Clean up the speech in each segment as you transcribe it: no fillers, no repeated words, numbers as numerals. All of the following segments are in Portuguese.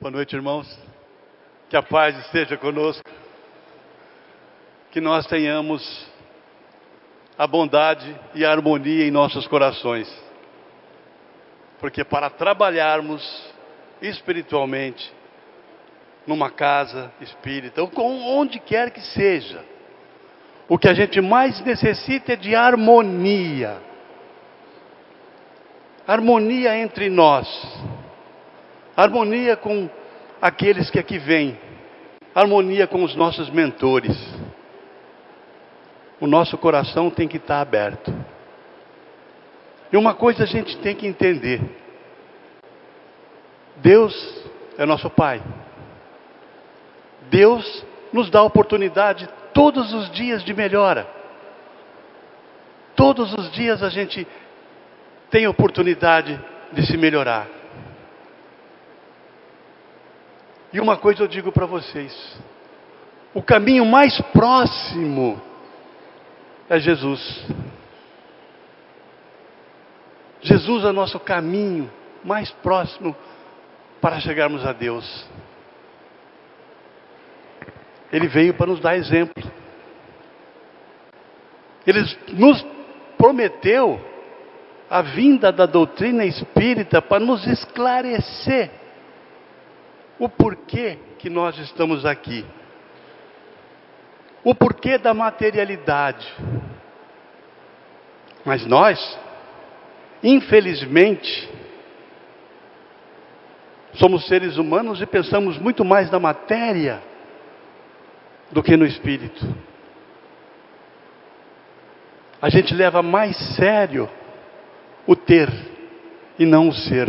Boa noite, irmãos. Que a paz esteja conosco. Que nós tenhamos a bondade e a harmonia em nossos corações. Porque para trabalharmos espiritualmente, numa casa espírita, ou onde quer que seja, o que a gente mais necessita é de harmonia. Harmonia entre nós. Harmonia com aqueles que aqui vêm. Harmonia com os nossos mentores. O nosso coração tem que estar aberto. E uma coisa a gente tem que entender. Deus é nosso Pai. Deus nos dá a oportunidade todos os dias de melhora. Todos os dias a gente tem a oportunidade de se melhorar. E uma coisa eu digo para vocês. O caminho mais próximo é Jesus. Jesus é o nosso caminho mais próximo para chegarmos a Deus. Ele veio para nos dar exemplo. Ele nos prometeu a vinda da doutrina espírita para nos esclarecer o porquê que nós estamos aqui. O porquê da materialidade. Mas nós, infelizmente, somos seres humanos e pensamos muito mais na matéria do que no espírito. A gente leva mais sério o ter e não o ser.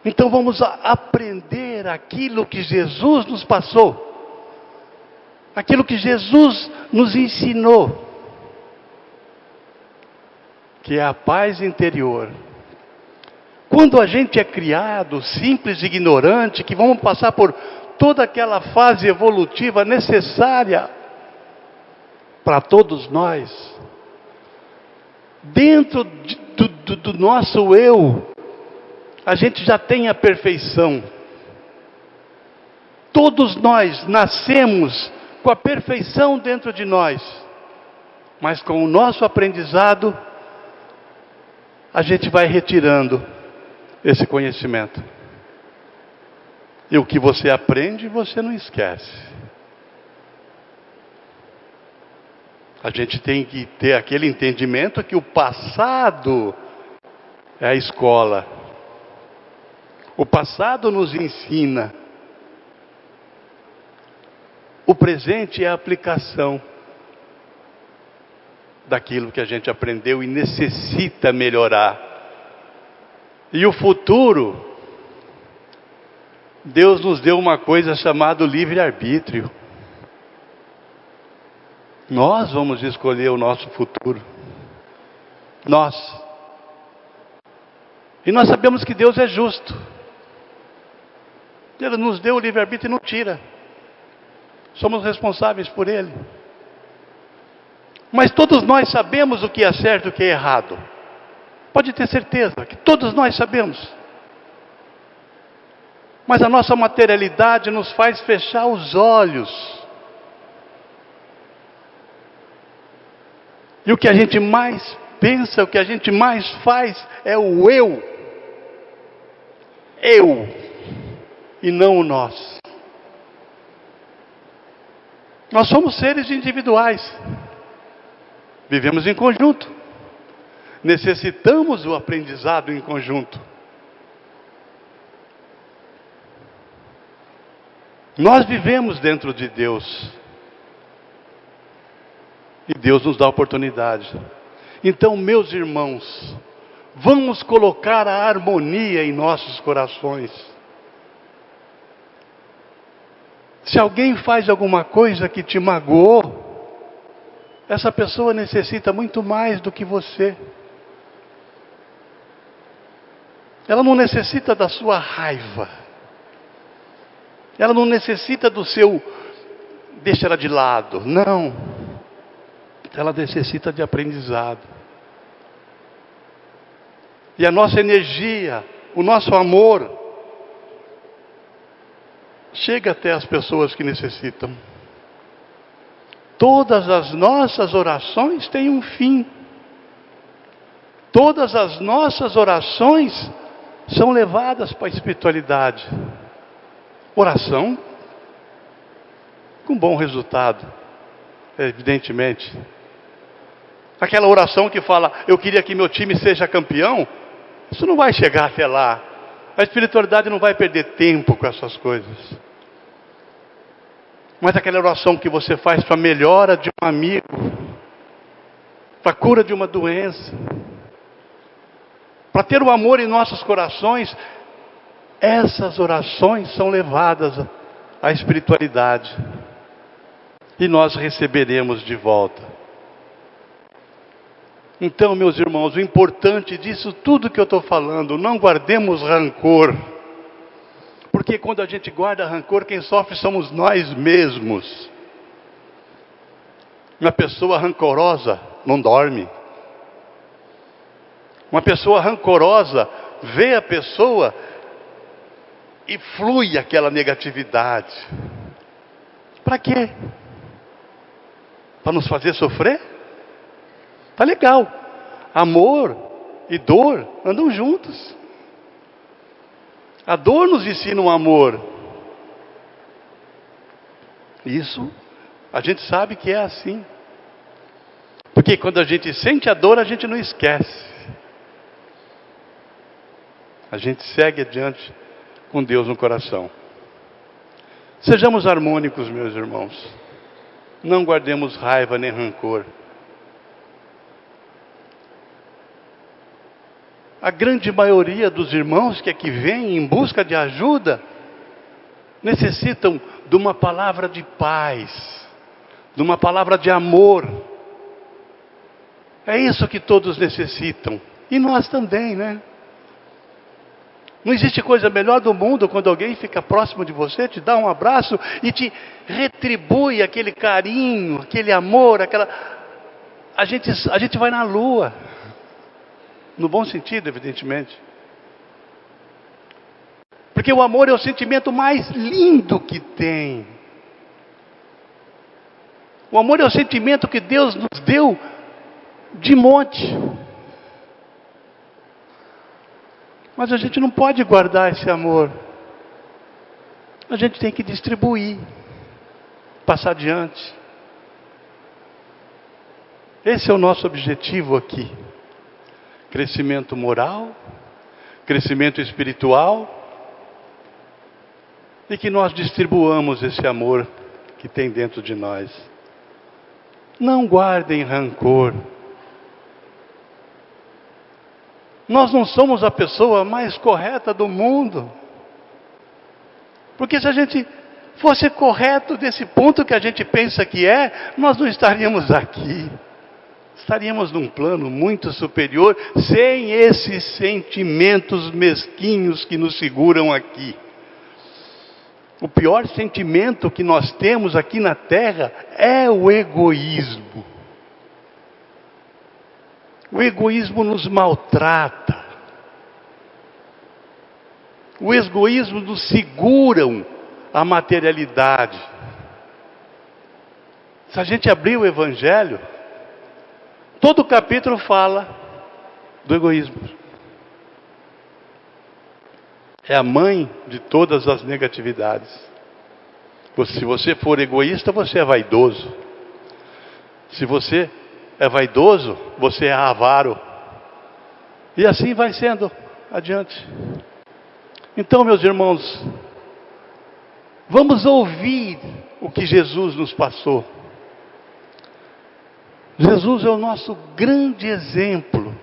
Então vamos aprender aquilo que Jesus nos passou. Aquilo que Jesus nos ensinou. Que é a paz interior. Quando a gente é criado, simples e ignorante, que vamos passar por toda aquela fase evolutiva necessária para todos nós. Dentro do nosso eu, a gente já tem a perfeição. Todos nós nascemos com a perfeição dentro de nós. Mas com o nosso aprendizado, a gente vai retirando esse conhecimento. E o que você aprende, você não esquece. A gente tem que ter aquele entendimento que o passado é a escola. O passado nos ensina. O presente é a aplicação daquilo que a gente aprendeu e necessita melhorar. E o futuro, Deus nos deu uma coisa chamada livre-arbítrio. Nós vamos escolher o nosso futuro. Nós. E nós sabemos que Deus é justo. Ele nos deu o livre-arbítrio e não tira. Somos responsáveis por ele. Mas todos nós sabemos o que é certo e o que é errado. Pode ter certeza que todos nós sabemos. Mas a nossa materialidade nos faz fechar os olhos. E o que a gente mais pensa, o que a gente mais faz é o eu. Eu. E não o nós. Nós somos seres individuais. Vivemos em conjunto. Necessitamos o aprendizado em conjunto. Nós vivemos dentro de Deus. E Deus nos dá a oportunidade. Então, meus irmãos, vamos colocar a harmonia em nossos corações. Se alguém faz alguma coisa que te magoou, essa pessoa necessita muito mais do que você. Ela não necessita da sua raiva. Ela não necessita do seu deixa ela de lado. Não. Ela necessita de aprendizado. E a nossa energia o nosso amor chega até as pessoas que necessitam. Todas as nossas orações têm um fim. Todas as nossas orações são levadas para a espiritualidade. Oração com bom resultado, evidentemente. Aquela oração que fala, eu queria que meu time seja campeão, isso não vai chegar até lá. A espiritualidade não vai perder tempo com essas coisas. Mas aquela oração que você faz para a melhora de um amigo, para a cura de uma doença, para ter o amor em nossos corações, essas orações são levadas à espiritualidade. E nós receberemos de volta. Então, meus irmãos, o importante disso tudo que eu estou falando, não guardemos rancor. Porque quando a gente guarda rancor, quem sofre somos nós mesmos. Uma pessoa rancorosa não dorme. Uma pessoa rancorosa vê a pessoa e flui aquela negatividade. Para quê? Para nos fazer sofrer? Tá legal. Amor e dor andam juntos. A dor nos ensina o amor. Isso a gente sabe que é assim. Porque quando a gente sente a dor, a gente não esquece. A gente segue adiante com Deus no coração. Sejamos harmônicos, meus irmãos. Não guardemos raiva nem rancor. A grande maioria dos irmãos que aqui vêm em busca de ajuda, necessitam de uma palavra de paz, de uma palavra de amor. É isso que todos necessitam. E nós também, né? Não existe coisa melhor do mundo quando alguém fica próximo de você, te dá um abraço e te retribui aquele carinho, aquele amor, aquela... A gente vai na lua. No bom sentido, evidentemente. Porque o amor é o sentimento mais lindo que tem. O amor é o sentimento que Deus nos deu de monte. Mas a gente não pode guardar esse amor. A gente tem que distribuir, passar adiante. Esse é o nosso objetivo aqui. Crescimento moral, crescimento espiritual, e que nós distribuamos esse amor que tem dentro de nós. Não guardem rancor. Nós não somos a pessoa mais correta do mundo. Porque se a gente fosse correto desse ponto que a gente pensa que é, nós não estaríamos aqui. Estaríamos num plano muito superior, sem esses sentimentos mesquinhos que nos seguram aqui. O pior sentimento que nós temos aqui na terra é o egoísmo. O egoísmo nos maltrata. O egoísmo nos segura a materialidade. Se a gente abrir o Evangelho, todo o capítulo fala do egoísmo. É a mãe de todas as negatividades. Se você for egoísta, você é vaidoso. Se você é vaidoso, você é avaro. E assim vai sendo adiante. Então, meus irmãos, vamos ouvir o que Jesus nos passou. Jesus é o nosso grande exemplo.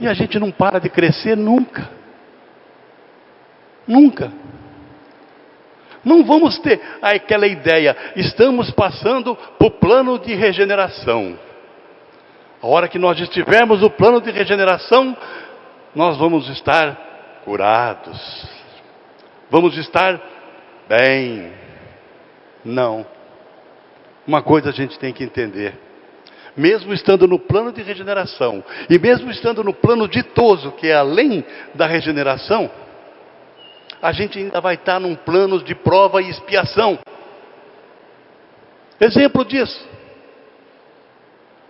E a gente não para de crescer nunca. Nunca. Não vamos ter aquela ideia, estamos passando para o plano de regeneração. A hora que nós estivermos no plano de regeneração, nós vamos estar curados. Vamos estar bem. Não. Uma coisa a gente tem que entender. mesmo estando no plano de regeneração, e mesmo estando no plano ditoso, que é além da regeneração, a gente ainda vai estar num plano de prova e expiação. Exemplo disso,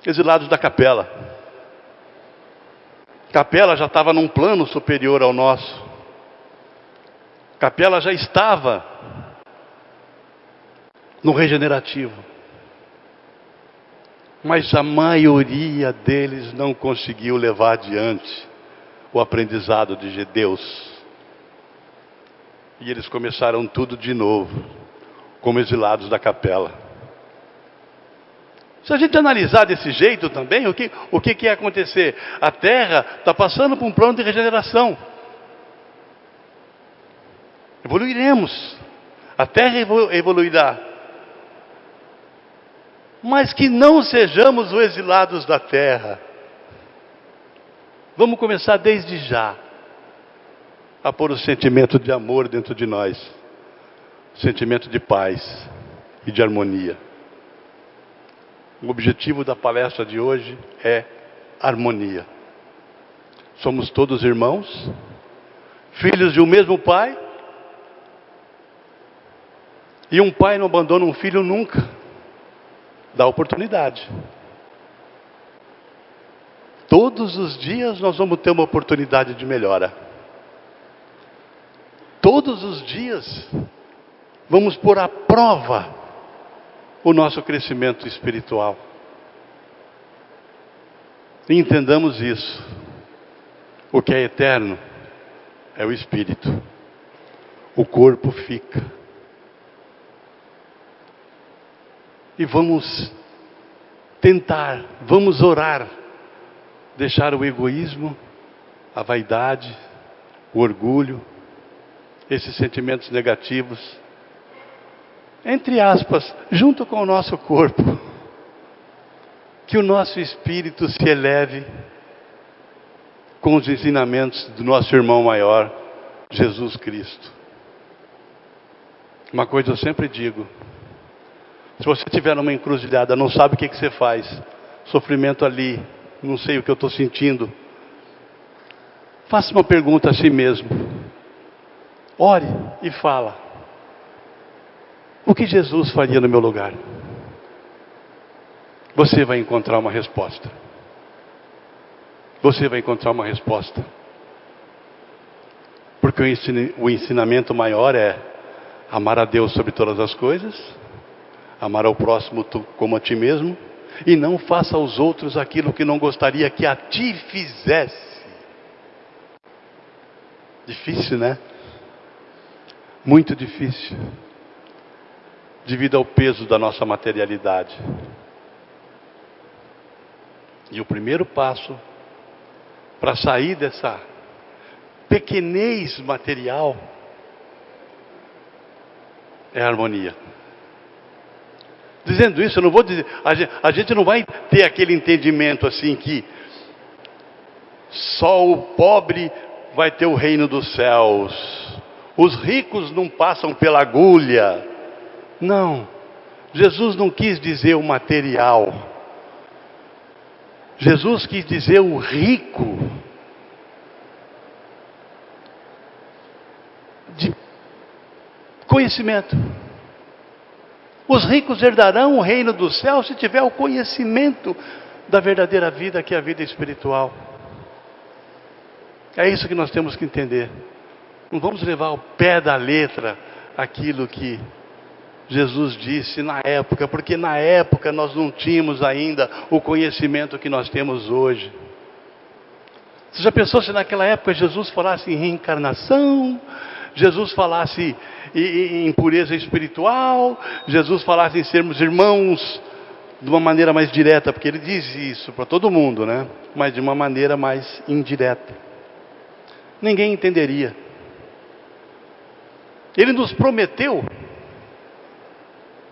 exilados da Capela. Capela já estava num plano superior ao nosso. Capela já estava no regenerativo. Mas a maioria deles não conseguiu levar adiante o aprendizado de Deus. E eles começaram tudo de novo, como exilados da Capela. Se a gente analisar desse jeito também, o que ia acontecer? A Terra está passando por um plano de regeneração. Evoluiremos. A Terra evoluirá. Mas que não sejamos os exilados da Terra. Vamos começar desde já a pôr o sentimento de amor dentro de nós. O sentimento de paz e de harmonia. O objetivo da palestra de hoje é harmonia. Somos todos irmãos, filhos de um mesmo pai. E um pai não abandona um filho nunca. Dá oportunidade. Todos os dias nós vamos ter uma oportunidade de melhora. Todos os dias vamos pôr à prova o nosso crescimento espiritual. E entendamos isso. O que é eterno é o espírito. O corpo fica. E vamos tentar, vamos orar, deixar o egoísmo, a vaidade, o orgulho, esses sentimentos negativos, entre aspas, junto com o nosso corpo, que o nosso espírito se eleve com os ensinamentos do nosso irmão maior, Jesus Cristo. Uma coisa eu sempre digo: se você estiver numa encruzilhada, não sabe o que você faz, sofrimento ali, não sei o que eu estou sentindo, faça uma pergunta a si mesmo, ore e fala: o que Jesus faria no meu lugar? Você vai encontrar uma resposta. Você vai encontrar uma resposta. Porque o ensinamento maior é amar a Deus sobre todas as coisas, amar ao próximo como a ti mesmo, e não faça aos outros aquilo que não gostaria que a ti fizesse. Difícil, né? Muito difícil. Devido ao peso da nossa materialidade. E o primeiro passo para sair dessa pequenez material é a harmonia. Dizendo isso, eu não vou dizer, a gente não vai ter aquele entendimento assim que só o pobre vai ter o reino dos céus, os ricos não passam pela agulha. Não, Jesus não quis dizer o material, Jesus quis dizer o rico de conhecimento. Os ricos herdarão o reino dos céus se tiver o conhecimento da verdadeira vida, que é a vida espiritual. É isso que nós temos que entender. Não vamos levar ao pé da letra aquilo que Jesus disse na época, porque na época nós não tínhamos ainda o conhecimento que nós temos hoje. Você já pensou se naquela época Jesus falasse em reencarnação, Jesus falasse em pureza espiritual, Jesus falasse em sermos irmãos de uma maneira mais direta, porque ele diz isso para todo mundo, né? Mas de uma maneira mais indireta. Ninguém entenderia. Ele nos prometeu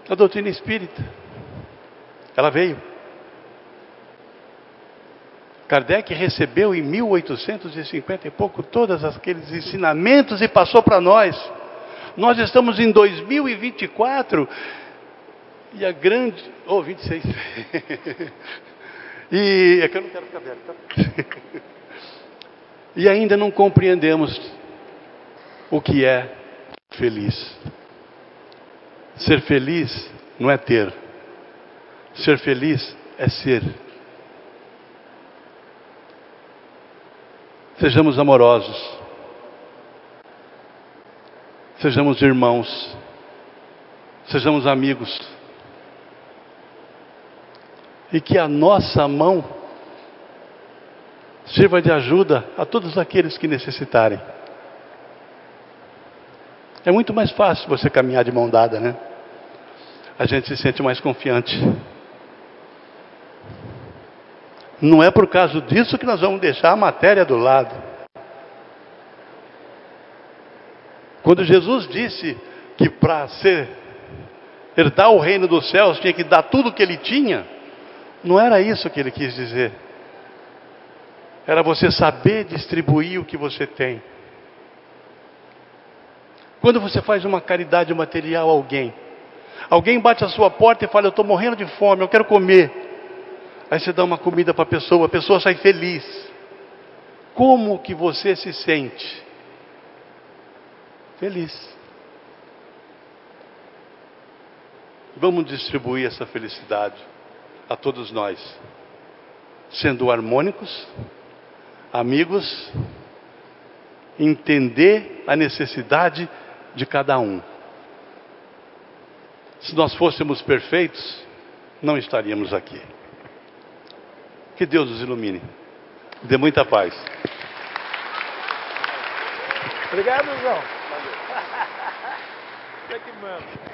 a doutrina espírita. Ela veio. Kardec recebeu em 1850 e pouco todos aqueles ensinamentos e passou para nós. Nós estamos em 2024 e a grande... 26. E é que eu não quero ficar velho, tá? E ainda não compreendemos o que é feliz. Ser feliz não é ter. Ser feliz é ser. Sejamos amorosos. Sejamos irmãos. Sejamos amigos. E que a nossa mão sirva de ajuda a todos aqueles que necessitarem. É muito mais fácil você caminhar de mão dada, né? A gente se sente mais confiante. Não é por causa disso que nós vamos deixar a matéria do lado. Quando Jesus disse que para herdar o reino dos céus tinha que dar tudo o que ele tinha, não era isso que ele quis dizer. Era você saber distribuir o que você tem. Quando você faz uma caridade material a alguém bate a sua porta e fala: eu estou morrendo de fome, eu quero comer. Aí você dá uma comida para a pessoa sai feliz. Como que você se sente? Feliz. Vamos distribuir essa felicidade a todos nós, sendo harmônicos, amigos, entender a necessidade de cada um. Se nós fôssemos perfeitos, não estaríamos aqui. Que Deus nos ilumine. Dê muita paz. Obrigado, João. Valeu. Você que manda.